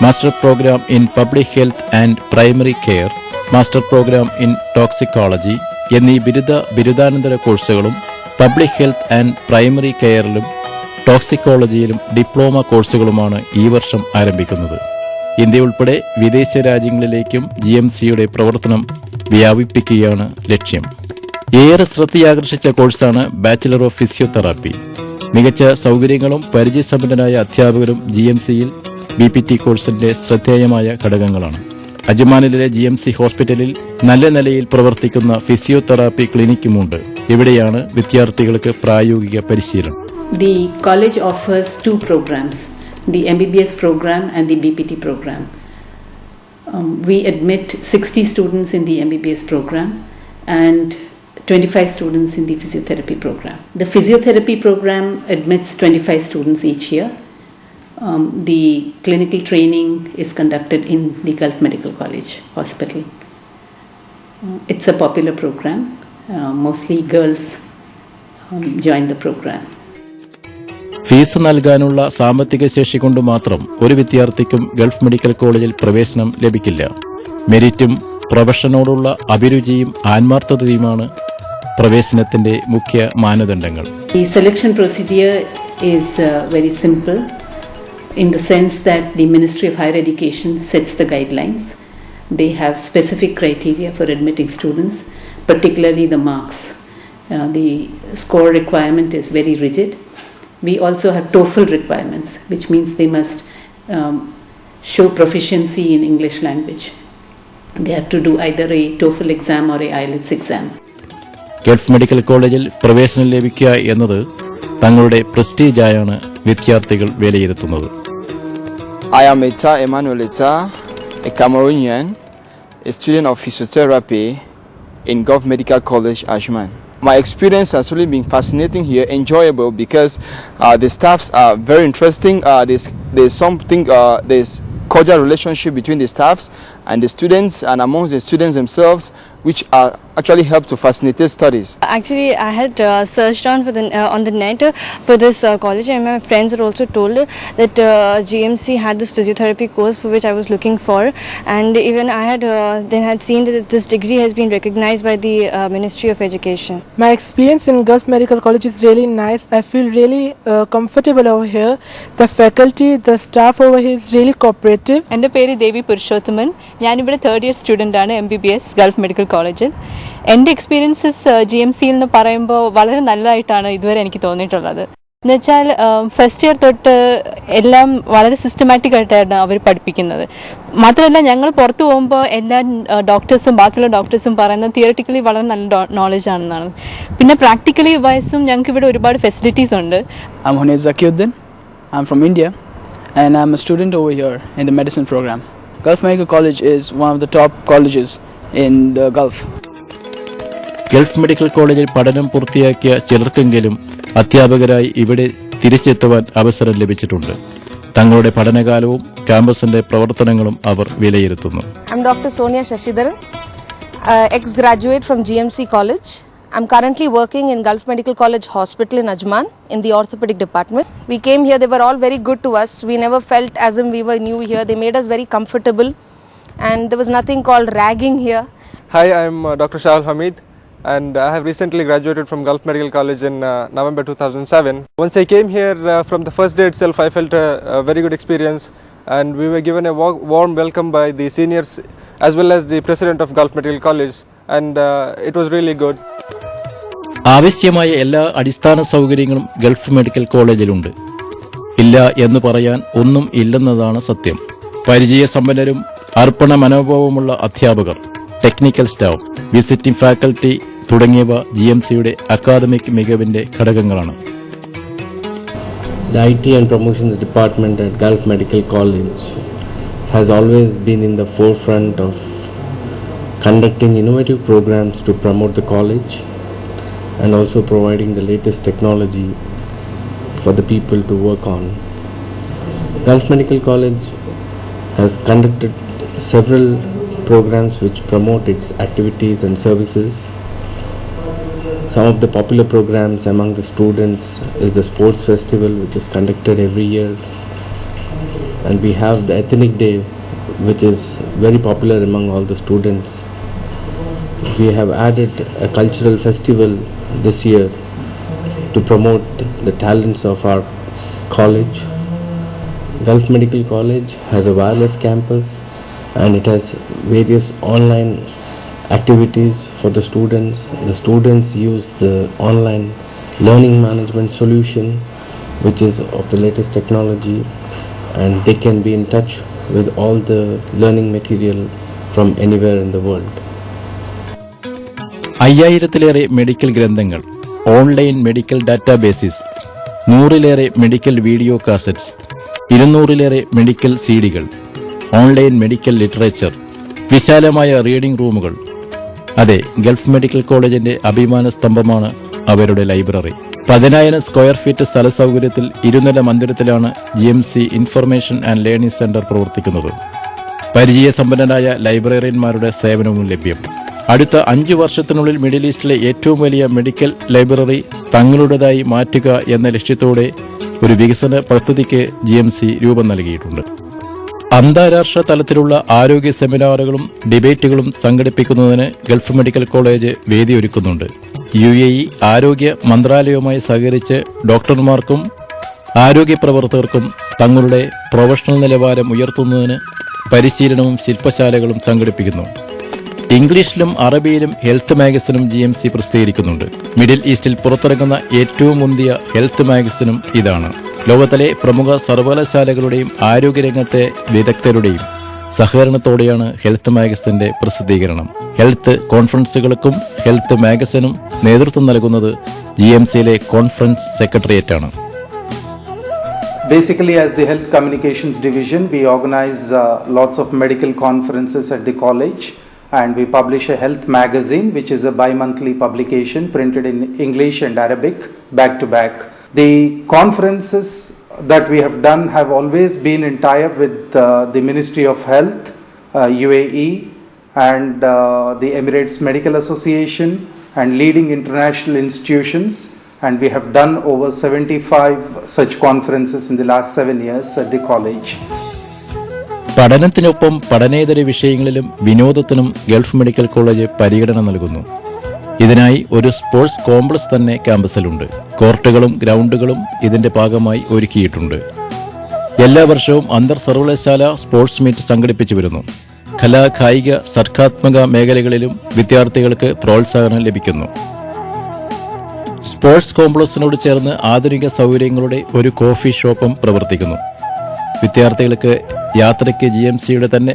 Master programme in public health and primary care, master programme in toxicology എന്നീ ബിരുദാനന്തര കോഴ്സുകളും public health and primary കെയറിലും ടോക്സിക്കോളജിയിലും diploma കോഴ്സുകളുമാണ് ഈ വർഷം ആരംഭിക്കുന്നത്. ഇന്ത്യ ഉൾപ്പെടെ വിദേശ രാജ്യങ്ങളിലേക്കും GMCയുടെ പ്രവർത്തനം വ്യാപിപ്പിക്കുകയാണ് ലക്ഷ്യം. ഏറെ ശ്രദ്ധയാകർഷിച്ച കോഴ്സാണ് ബാച്ചിലർ ഓഫ് ഫിസിയോതെറാപ്പി. മികച്ച സൗകര്യങ്ങളും പരിചയസമ്പന്നരായ അധ്യാപകരും GMCയിൽ BPT കോഴ്സിന്റെ ശ്രദ്ധേയമായ ഘടകങ്ങളാണ്. അജ്മാനിലെ GMC ഹോസ്പിറ്റലിൽ നല്ല നിലയിൽ പ്രവർത്തിക്കുന്ന ഫിസിയോതെറാപ്പി ക്ലിനിക്കുമുണ്ട്. ഇവിടെയാണ് വിദ്യാർത്ഥികൾക്ക് പ്രായോഗിക പരിശീലനം. The college offers two programs, the MBBS program and the BPT program. We admit 60 students in the MBBS program and 25 students in the physiotherapy program. The physiotherapy program admits 25 students each year. The clinical training is conducted in the Gulf Medical College Hospital. It's a popular program. Mostly girls join the program. Fees നൽകാനുള്ള സാമ്പത്തിക ശേഷി കൊണ്ട് മാത്രം ഒരു വിദ്യാർത്ഥിക്കും Gulf medical കോളേജിൽ പ്രവേശനം ലഭിക്കില്ല. മെരിറ്റും പ്രൊഫഷനോടുള്ള അഭിരുചിയും ആത്മാർത്ഥതയുമാണ് പ്രവേശനത്തിന്റെ മുഖ്യ മാനദണ്ഡങ്ങൾ. The selection procedure is very simple in the sense that the Ministry of Higher Education sets the guidelines. They have specific criteria for admitting students, particularly the marks. The score requirement is very rigid. We also have TOEFL requirements, which means they must show proficiency in English language. They have to do either a TOEFL exam or a IELTS exam. Gulf medical കോളേജിൽ പ്രവേശനം ലഭിക്കുക എന്നത് തങ്ങളുടെ പ്രസ്റ്റീജായാണ് വിദ്യാർത്ഥികൾ വിലയിരുത്തുന്നത്. I am Eta Emmanuel Eta, a Cameroonian, a student of physiotherapy in Gulf Medical College, Ajman. My experience has really been fascinating here, enjoyable because the staffs are very interesting. There's cordial relationship between the staffs and the students and amongst the students themselves, which are actually help to facilitate studies. Actually, I had searched on the net for this college, and my friends had also told that GMC had this physiotherapy course for which I was looking for, and even I had had seen that this degree has been recognized by the Ministry of Education. My experience in Gulf Medical College is really nice. I feel really comfortable over here. The faculty, the staff over here is really cooperative. എൻ്റെ പേര് ദേവി പുരുഷോത്തമൻ. ഞാനിവിടെ third year student ആണ് MBBS Gulf medical കോളേജിൽ. എൻ്റെ experiences GMCയിൽ എന്ന് പറയുമ്പോൾ വളരെ നല്ലതായിട്ടാണ് ഇതുവരെ എനിക്ക് തോന്നിയിട്ടുള്ളത്. എന്നുവെച്ചാൽ ഫസ്റ്റ് ഇയർ തൊട്ട് എല്ലാം വളരെ സിസ്റ്റമാറ്റിക് ആയിട്ടാണ് അവർ പഠിപ്പിക്കുന്നത്. മാത്രമല്ല ഞങ്ങൾ പുറത്തു പോകുമ്പോൾ എല്ലാ ഡോക്ടേഴ്സും ബാക്കിയുള്ള ഡോക്ടേഴ്സും പറയുന്നത് തിയററ്റിക്കലി വളരെ നല്ല നോളജ് ആണെന്നാണ്. പിന്നെ പ്രാക്ടിക്കലി വൈസും ഞങ്ങൾക്ക് ഇവിടെ ഒരുപാട് ഫെസിലിറ്റീസ് ഉണ്ട്. I'm Hunez Zakiuddin. I'm from India and I'm a student over here in the medicine program. Gulf Medical College is one of the top colleges in the Gulf. Gulf medical കോളേജിൽ പഠനം പൂർത്തിയാക്കിയ ചിലർക്കെങ്കിലും അധ്യാപകരായി ഇവിടെ തിരിച്ചെത്തുവാൻ അവസരം ലഭിച്ചിട്ടുണ്ട്. തങ്ങളുടെ പഠനകാലവും ക്യാമ്പസിന്റെ പ്രവർത്തനങ്ങളും അവർ വിലയിരുത്തുന്നു. I'm Dr. Sonia Shashidhar, ex-graduate from GMC College. I'm currently working in Gulf Medical College Hospital in Ajman in the orthopedic department. We came here, they were all very good to us. We never felt as if we were new here. They made us very comfortable and there was nothing called ragging here. Hi, I'm Dr. Shahal Hamid and I have recently graduated from Gulf Medical College in November 2007. Once I came here, from the first day itself I felt a very good experience and we were given a warm welcome by the seniors as well as the president of Gulf Medical College and it was really good. ആവശ്യമായ എല്ലാ അടിസ്ഥാന സൗകര്യങ്ങളും Gulf medical കോളേജിലുണ്ട്. ഇല്ല എന്ന് പറയാൻ ഒന്നും ഇല്ലെന്നതാണ് സത്യം. പരിചയസമ്പന്നരും അർപ്പണ മനോഭാവമുള്ള അധ്യാപകർ, ടെക്നിക്കൽ സ്റ്റാഫ്, വിസിറ്റിംഗ് ഫാക്കൽറ്റി തുടങ്ങിയവ GMCയുടെ അക്കാദമിക് മികവിന്റെ ഘടകങ്ങളാണ്. The IT and Promotions Department at Gulf Medical College has always been in the forefront of conducting innovative programs to promote the college and also providing the latest technology for the people to work on. Gulf Medical College has conducted several programs which promote its activities and services. Some of the popular programs among the students is the sports festival which is conducted every year. and we have the Ethnic Day, which is very popular among all the students. We have added a cultural festival this year to promote the talents of our college. Gulf Medical College has a wireless campus and it has various online activities for the students. The students use the online learning management solution, which is of the latest technology, and they can be in touch with all the learning material from anywhere in the world. 5000-ലേറെ medical ഗ്രന്ഥങ്ങൾ, online medical databases, 100-ലേറെ medical video cassettes, 200-ലേറെ medical സിഡികൾ, online medical literature, വിശാലമായ reading റൂമുകൾ. അതെ, Gulf medical കോളേജിന്റെ അഭിമാന സ്തംഭമാണ് അവരുടെ ലൈബ്രറി. 10,000 സ്ക്വയർ ഫീറ്റ് സ്ഥല സൗകര്യത്തിൽ 2 മന്ദിരത്തിലാണ് GMC information and learning centre പ്രവർത്തിക്കുന്നത്. പരിചയസമ്പന്നരായ ലൈബ്രറിയന്മാരുടെ സേവനവും ലഭ്യം. അടുത്ത 5 വർഷത്തിനുള്ളിൽ മിഡിൽ ഈസ്റ്റിലെ ഏറ്റവും വലിയ മെഡിക്കൽ ലൈബ്രറി തങ്ങളുടേതായി മാറ്റുക എന്ന ലക്ഷ്യത്തോടെ ഒരു വികസന പദ്ധതിക്ക് GMC രൂപം നൽകിയിട്ടുണ്ട്. അന്താരാഷ്ട്ര തലത്തിലുള്ള ആരോഗ്യ സെമിനാറുകളും ഡിബേറ്റുകളും സംഘടിപ്പിക്കുന്നതിന് ഗൾഫ് മെഡിക്കൽ കോളേജ് വേദിയൊരുക്കുന്നുണ്ട്. UAE ആരോഗ്യ മന്ത്രാലയവുമായി സഹകരിച്ച് ഡോക്ടർമാർക്കും ആരോഗ്യ പ്രവർത്തകർക്കും തങ്ങളുടെ പ്രൊഫഷണൽ നിലവാരം ഉയർത്തുന്നതിന് പരിശീലനവും ശില്പശാലകളും സംഘടിപ്പിക്കുന്നു. ഇംഗ്ലീഷിലും അറബിയിലും ഹെൽത്ത് മാഗസിനും GMC പ്രസിദ്ധീകരിക്കുന്നുണ്ട്. മിഡിൽ ഈസ്റ്റിൽ പുറത്തിറങ്ങുന്ന ഏറ്റവും മുന്തിയ ഹെൽത്ത് മാഗസിനും ഇതാണ്. ലോകത്തിലെ പ്രമുഖ സർവകലാശാലകളുടെയും ആരോഗ്യരംഗത്തെ വിദഗ്ധരുടെയും സഹകരണത്തോടെയാണ് ഹെൽത്ത് മാഗസിന്റെ പ്രസിദ്ധീകരണം. ഹെൽത്ത് കോൺഫറൻസുകൾക്കും ഹെൽത്ത് മാഗസിനും നേതൃത്വം നൽകുന്നത് GMCയിലെ conference സെക്രട്ടേറിയറ്റാണ്. Basically, as the Health Communications Division, we organize lots of medical conferences at the college, and we publish a health magazine, which is a bi-monthly publication printed in English and Arabic back to back. The conferences that we have done have always been in tie-up with the Ministry of Health, UAE, and the Emirates Medical Association and leading international institutions, and we have done over 75 such conferences in the last 7 years at the college. പഠനത്തിനൊപ്പം പഠനേതര വിഷയങ്ങളിലും വിനോദത്തിനും Gulf medical college പരിഗണന നൽകുന്നു. ഇതിനായി ഒരു sports complex തന്നെ ക്യാമ്പസിലുണ്ട്. കോർട്ടുകളും ഗ്രൗണ്ടുകളും ഇതിന്റെ ഭാഗമായി ഒരുക്കിയിട്ടുണ്ട്. എല്ലാ വർഷവും അന്തർ സർവകലാശാല സ്പോർട്സ് മീറ്റ് സംഘടിപ്പിച്ചു വരുന്നു. കലാ കായിക സർഗാത്മക മേഖലകളിലും വിദ്യാർത്ഥികൾക്ക് പ്രോത്സാഹനം ലഭിക്കുന്നു. സ്പോർട്സ് കോംപ്ലക്സിനോട് ചേർന്ന് ആധുനിക സൗകര്യങ്ങളുടെ ഒരു കോഫി ഷോപ്പും പ്രവർത്തിക്കുന്നു. വിദ്യാർത്ഥികൾക്ക് യാത്രയ്ക്ക് GMCയുടെ തന്നെ